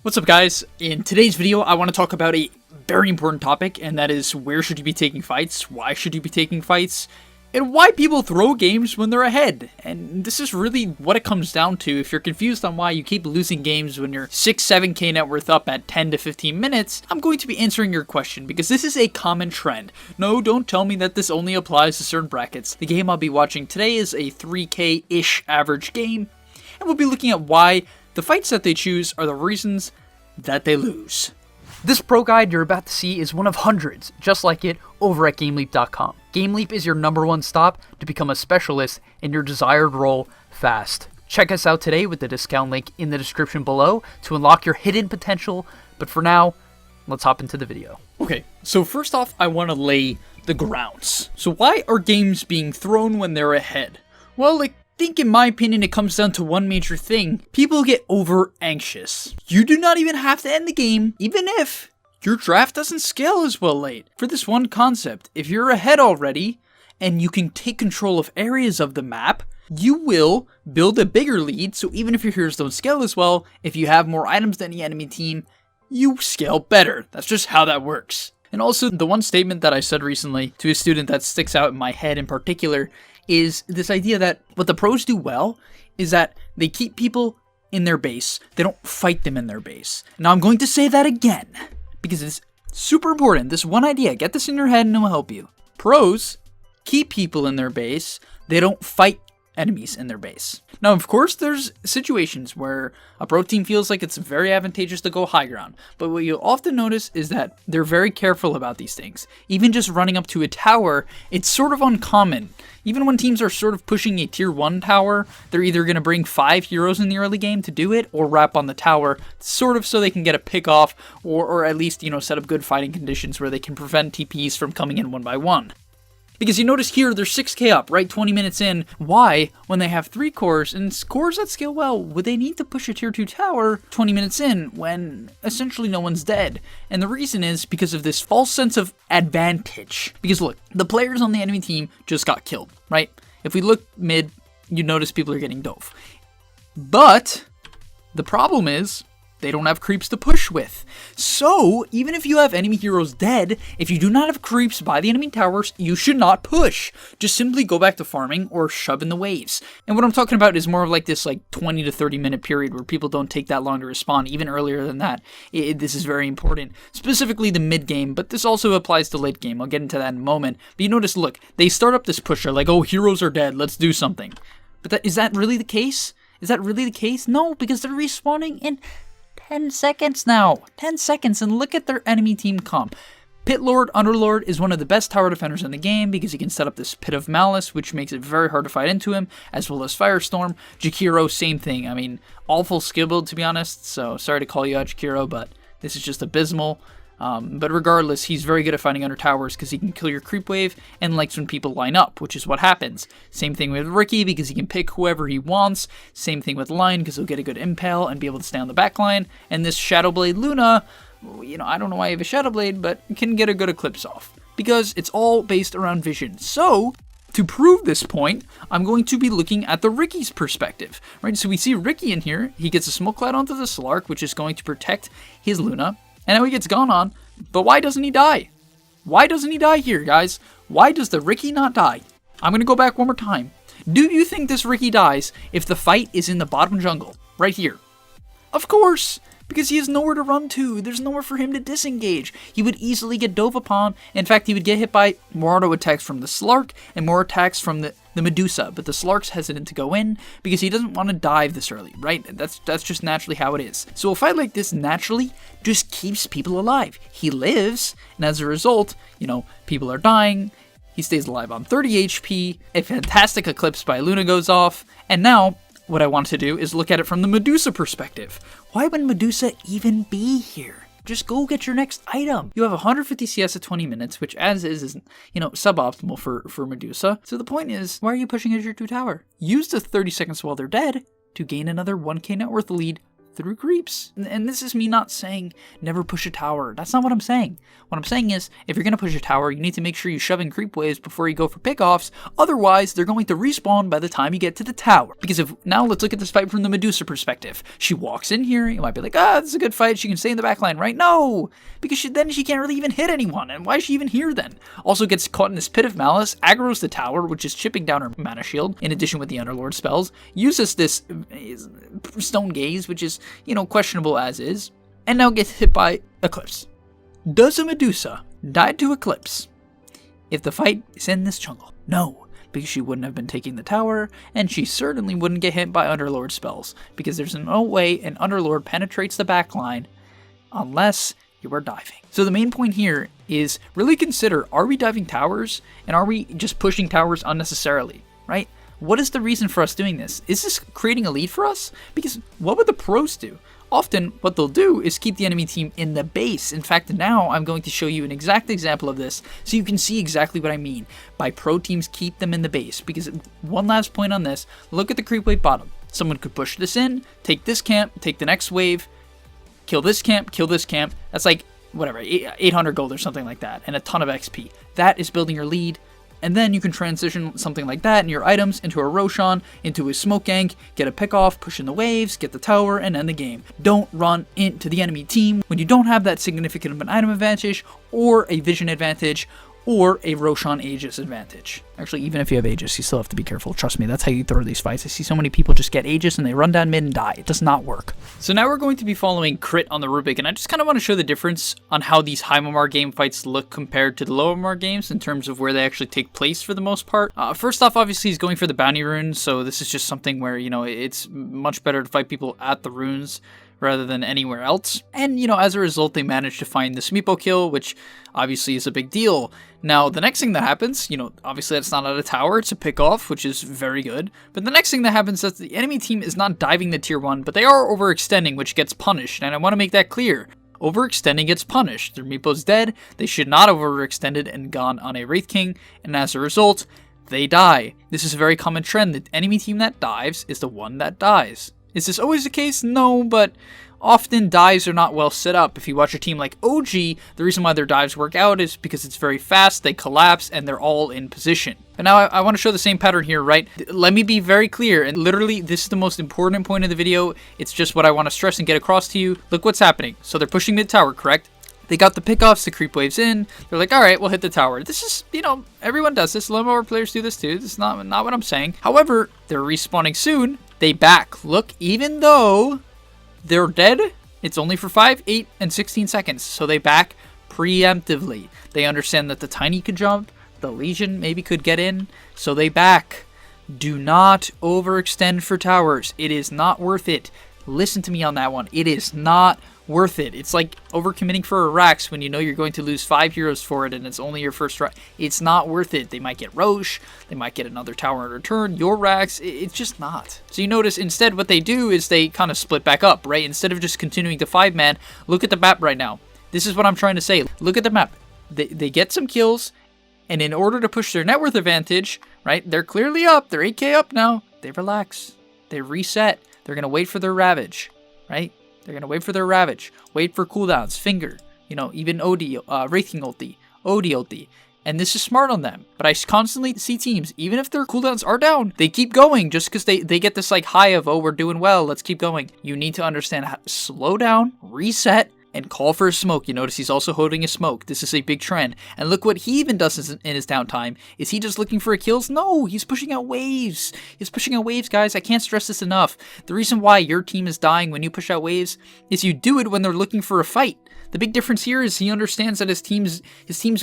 What's up, guys? In today's video, I want to talk about a very important topic, and that is where should you be taking fights, why should you be taking fights, and why people throw games when they're ahead. And this is really what it comes down to. If you're confused on why you keep losing games when you're 6-7k net worth up at 10 to 15 minutes, I'm going to be answering your question because this is a common trend. No, don't tell me that this only applies to certain brackets. The game I'll be watching today is a 3k-ish average game, and we'll be looking at why the fights that they choose are the reasons that they lose. This pro guide you're about to see is one of hundreds, just like it, over at gameleap.com. Gameleap is your #1 stop to become a specialist in your desired role fast. Check us out today with the discount link in the description below to unlock your hidden potential, but for now, let's hop into the video. Okay, so first off, I want to lay the grounds. So why are games being thrown when they're ahead? Well, I think in my opinion it comes down to one major thing. People get over anxious. You do not even have to end the game, even if your draft doesn't scale as well late. For this one concept, if you're ahead already and you can take control of areas of the map, you will build a bigger lead. So even if your heroes don't scale as well, if you have more items than the enemy team, you scale better. That's just how that works. And also, the one statement that I said recently to a student that sticks out in my head in particular is this idea that what the pros do well is that they keep people in their base. They don't fight them in their base. Now I'm going to say that again because it's super important. This one idea, get this in your head and it will help you. Pros keep people in their base. They don't fight enemies in their base. Now, of course, there's situations where a pro team feels like it's very advantageous to go high ground, but what you'll often notice is that they're very careful about these things. Even just running up to a tower, it's sort of uncommon. Even when teams are sort of pushing a tier 1 tower, they're either going to bring 5 heroes in the early game to do it, or wrap on the tower, sort of so they can get a pick off, or at least, set up good fighting conditions where they can prevent TPs from coming in one by one. Because you notice here, they're 6k up, right? 20 minutes in. Why, when they have 3 cores, and cores that scale well, would they need to push a tier 2 tower 20 minutes in when essentially no one's dead? And the reason is because of this false sense of advantage. Because look, the players on the enemy team just got killed, right? If we look mid, you notice people are getting dove. But the problem is, they don't have creeps to push with. So, even if you have enemy heroes dead, if you do not have creeps by the enemy towers, you should not push. Just simply go back to farming or shove in the waves. And what I'm talking about is more of like this 20 to 30 minute period where people don't take that long to respawn. Even earlier than that, this is very important. Specifically the mid game, but this also applies to late game. I'll get into that in a moment. But you notice, look, they start up this pusher like, oh, heroes are dead, let's do something. But is that really the case? Is that really the case? No, because they're respawning in 10 seconds now. 10 seconds, and look at their enemy team comp. Pit Lord, Underlord is one of the best tower defenders in the game because he can set up this Pit of Malice, which makes it very hard to fight into him, as well as Firestorm. Jakiro, same thing. I mean, awful skill build, to be honest, so sorry to call you out, Jakiro, but this is just abysmal. But regardless, he's very good at fighting under towers because he can kill your creep wave and likes when people line up, which is what happens. Same thing with Ricky because he can pick whoever he wants. Same thing with Lion because he'll get a good impale and be able to stay on the back line. And this Shadowblade Luna, I don't know why I have a Shadowblade, but can get a good eclipse off because it's all based around vision. So, to prove this point, I'm going to be looking at the Ricky's perspective, right? So we see Ricky in here. He gets a smoke cloud onto the Slark, which is going to protect his Luna. And now he gets gone on, but why doesn't he die? Why doesn't he die here, guys? Why does the Ricky not die? I'm going to go back one more time. Do you think this Ricky dies if the fight is in the bottom jungle, right here? Of course, because he has nowhere to run to. There's nowhere for him to disengage. He would easily get dove upon. In fact, he would get hit by more auto attacks from the Slark and more attacks from the Medusa, but the Slark's hesitant to go in because he doesn't want to dive this early, right? That's just naturally how it is. So a fight like this naturally just keeps people alive. He lives, and as a result, people are dying. He stays alive on 30 HP. A fantastic eclipse by Luna goes off, and now what I want to do is look at it from the Medusa perspective. Why would Medusa even be here? Just go get your next item. You have 150 CS at 20 minutes, which as is suboptimal for Medusa. So the point is, why are you pushing as your 2 tower? Use the 30 seconds while they're dead to gain another 1k net worth lead through creeps. And this is me not saying never push a tower. That's not what I'm saying. What I'm saying is, if you're going to push a tower, you need to make sure you shove in creep waves before you go for pickoffs. Otherwise, they're going to respawn by the time you get to the tower. Because now let's look at this fight from the Medusa perspective. She walks in here, you might be like, this is a good fight, she can stay in the back line, right? No! Because then she can't really even hit anyone, and why is she even here then? Also gets caught in this pit of malice, aggroes the tower, which is chipping down her mana shield, in addition with the Underlord spells, uses this stone gaze, which is, questionable as is, and now gets hit by Eclipse. Does a Medusa die to Eclipse if the fight is in this jungle? No, because she wouldn't have been taking the tower, and she certainly wouldn't get hit by Underlord spells, because there's no way an Underlord penetrates the backline unless you are diving. So the main point here is really consider, are we diving towers, and are we just pushing towers unnecessarily, right? What is the reason for us doing this? Is this creating a lead for us? Because what would the pros do? Often, what they'll do is keep the enemy team in the base. In fact, now I'm going to show you an exact example of this so you can see exactly what I mean by pro teams keep them in the base. Because one last point on this, look at the creep wave bottom. Someone could push this in, take this camp, take the next wave, kill this camp, kill this camp. That's like, whatever, 800 gold or something like that, and a ton of XP. That is building your lead. And then you can transition something like that in your items into a Roshan, into a smoke gank, get a pick off, push in the waves, get the tower, and end the game. Don't run into the enemy team when you don't have that significant of an item advantage, or a vision advantage, or a Roshan Aegis advantage. Actually, even if you have Aegis, you still have to be careful. Trust me, that's how you throw these fights. I see so many people just get Aegis and they run down mid and die. It does not work. So now we're going to be following Crit on the Rubik, and I just kind of want to show the difference on how these high MMR game fights look compared to the low MMR games in terms of where they actually take place for the most part. First off, obviously, he's going for the bounty runes, so this is just something where, it's much better to fight people at the runes rather than anywhere else. And, as a result, they managed to find this Meepo kill, which obviously is a big deal. Now, the next thing that happens, obviously that's not at a tower, it's a pick off, which is very good. But the next thing that happens is that the enemy team is not diving the tier 1, but they are overextending, which gets punished. And I want to make that clear. Overextending gets punished. Their Meepo's dead, they should not have overextended and gone on a Wraith King, and as a result, they die. This is a very common trend. The enemy team that dives is the one that dies. Is this always the case? No, but often dives are not well set up. If you watch a team like OG, the reason why their dives work out is because it's very fast, they collapse, and they're all in position. But now I want to show the same pattern here, right? Let me be very clear, and literally this is the most important point of the video. It's just what I want to stress and get across to you. Look what's happening. So they're pushing mid tower, correct? They got the pickoffs, the creep waves in. They're like, all right, we'll hit the tower. This is, everyone does this. Low MMR players do this too. This is not what I'm saying. However, they're respawning soon. They back. Look, even though they're dead, it's only for 5, 8, and 16 seconds. So they back preemptively. They understand that the Tiny could jump. The Legion maybe could get in. So they back. Do not overextend for towers. It is not worth it. Listen to me on that one. It is not worth it. It's like overcommitting for a Rax when you know you're going to lose 5 heroes for it and it's only your first try. It's not worth it. They might get Roche. They might get another tower in return. Your Rax, it's just not. So you notice instead what they do is they kind of split back up, right? Instead of just continuing to 5-man, look at the map right now. This is what I'm trying to say. Look at the map. They get some kills, and in order to push their net worth advantage, right, they're clearly up. They're 8k up now. They relax. They reset. They're going to wait for their Ravage, right? They're going to wait for their Ravage. Wait for cooldowns. Finger. Even OD, Wraith King ulti. OD ulti. And this is smart on them. But I constantly see teams, even if their cooldowns are down, they keep going just because they get this high of, oh, we're doing well, let's keep going. You need to understand how to slow down, reset, and call for a smoke. You notice he's also holding a smoke. This is a big trend. And look what he even does in his downtime. Is he just looking for kills? No, he's pushing out waves. He's pushing out waves, guys. I can't stress this enough. The reason why your team is dying when you push out waves is you do it when they're looking for a fight. The big difference here is he understands that his team's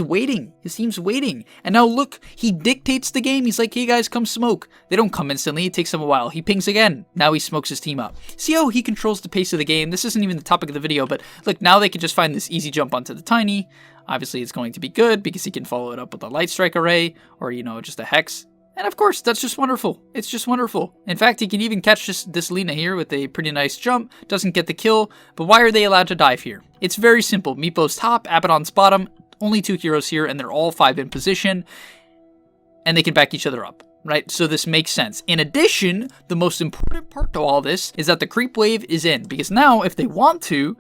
waiting. His team's waiting. And now look, he dictates the game. He's like, hey guys, come smoke. They don't come instantly. It takes them a while. He pings again. Now he smokes his team up. See how he controls the pace of the game? This isn't even the topic of the video, but look, now they can just find this easy jump onto the Tiny. Obviously, it's going to be good because he can follow it up with a Light Strike array or, just a Hex. And of course, that's just wonderful. It's just wonderful. In fact, he can even catch this Lina here with a pretty nice jump. Doesn't get the kill, but why are they allowed to dive here? It's very simple. Meepo's top, Abaddon's bottom. Only 2 heroes here, and they're all 5 in position. And they can back each other up. right? So this makes sense. In addition, the most important part to all this is that the creep wave is in, because now if they want to,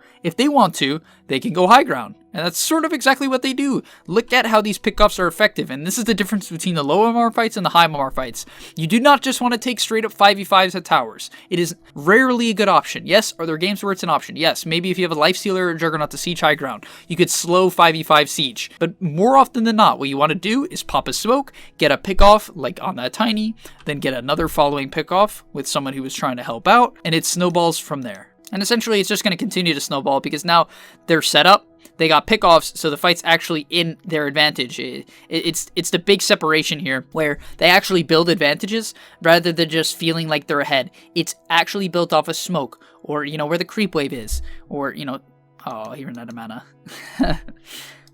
they can go high ground. And that's sort of exactly what they do. Look at how these pickoffs are effective, and this is the difference between the low MR fights and the high MR fights. You do not just want to take straight up 5v5s at towers. It is rarely a good option. Yes, are there games where it's an option? Yes, maybe if you have a lifestealer or juggernaut to siege high ground, you could slow 5v5 siege. But more often than not, what you want to do is pop a smoke, get a pickoff like on that tiny, then get another following pickoff with someone who is trying to help out, and it snowballs from there. And essentially, it's just going to continue to snowball because now they're set up. They got pickoffs, so the fight's actually in their advantage. It's the big separation here, where they actually build advantages rather than just feeling like they're ahead. It's actually built off a smoke, or, you know, where the creep wave is, or, you know, oh, you're not a mana.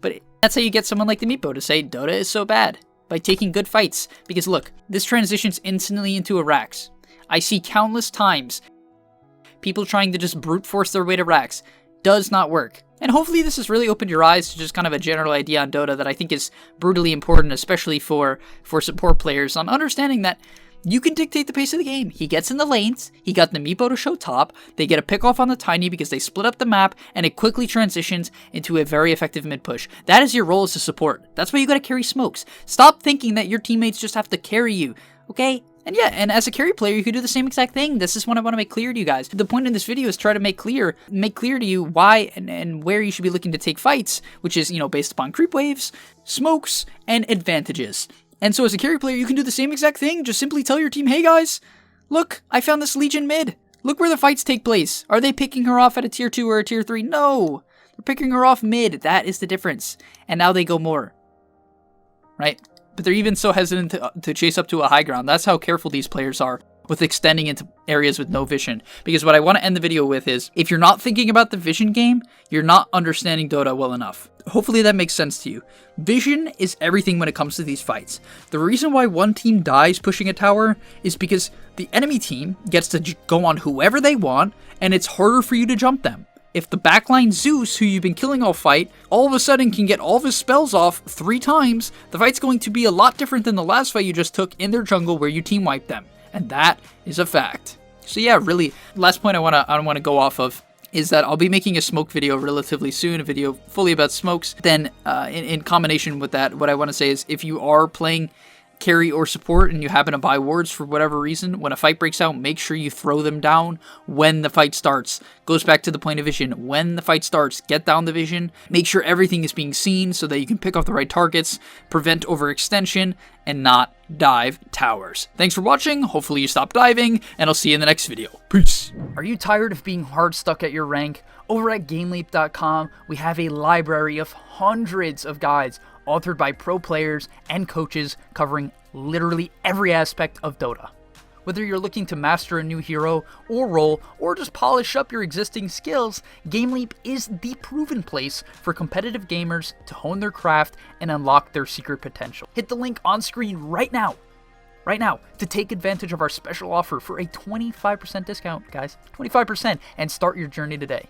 But that's how you get someone like the Meepo to say Dota is so bad, by taking good fights. Because look, this transitions instantly into a Rax. I see countless times people trying to just brute force their way to Rax. Does not work. And hopefully this has really opened your eyes to just kind of a general idea on Dota that I think is brutally important, especially for support players, on understanding that you can dictate the pace of the game. He gets in the lanes, he got the Meepo to show top, they get a pick off on the tiny because they split up the map, and it quickly transitions into a very effective mid push. That is your role as a support. That's why you gotta carry smokes. Stop thinking that your teammates just have to carry you, okay? And yeah, and as a carry player, you can do the same exact thing. This is what I want to make clear to you guys. The point in this video is try to make clear to you why and where you should be looking to take fights, which is, you know, based upon creep waves, smokes, and advantages. And so as a carry player, you can do the same exact thing. Just simply tell your team, hey guys, look, I found this Legion mid. Look where the fights take place. Are they picking her off at a tier 2 or a tier 3? No, they're picking her off mid. That is the difference. And now they go more, right? But they're even so hesitant to chase up to a high ground. That's how careful these players are with extending into areas with no vision. Because what I want to end the video with is, if you're not thinking about the vision game, you're not understanding Dota well enough. Hopefully that makes sense to you. Vision is everything when it comes to these fights. The reason why one team dies pushing a tower is because the enemy team gets to go on whoever they want, and it's harder for you to jump them. If the backline Zeus, who you've been killing all fight, all of a sudden can get all of his spells off 3 times, the fight's going to be a lot different than the last fight you just took in their jungle where you team wiped them. And that is a fact. So yeah, really, last point I want to go off of is that I'll be making a smoke video relatively soon, a video fully about smokes. Then in combination with that, what I want to say is, if you are playing carry or support and you happen to buy wards for whatever reason, when a fight breaks out, make sure you throw them down when the fight starts. Goes back to the point of vision. When the fight starts, get down the vision, make sure everything is being seen so that you can pick off the right targets, prevent overextension, and not dive towers. Thanks for watching, hopefully you stop diving, and I'll see you in the next video. Peace! Are you tired of being hard stuck at your rank? Over at gameleap.com, we have a library of hundreds of guides authored by pro players and coaches covering literally every aspect of Dota. Whether you're looking to master a new hero or role, or just polish up your existing skills, GameLeap is the proven place for competitive gamers to hone their craft and unlock their secret potential. Hit the link on screen right now, to take advantage of our special offer for a 25% discount, guys, 25%, and start your journey today.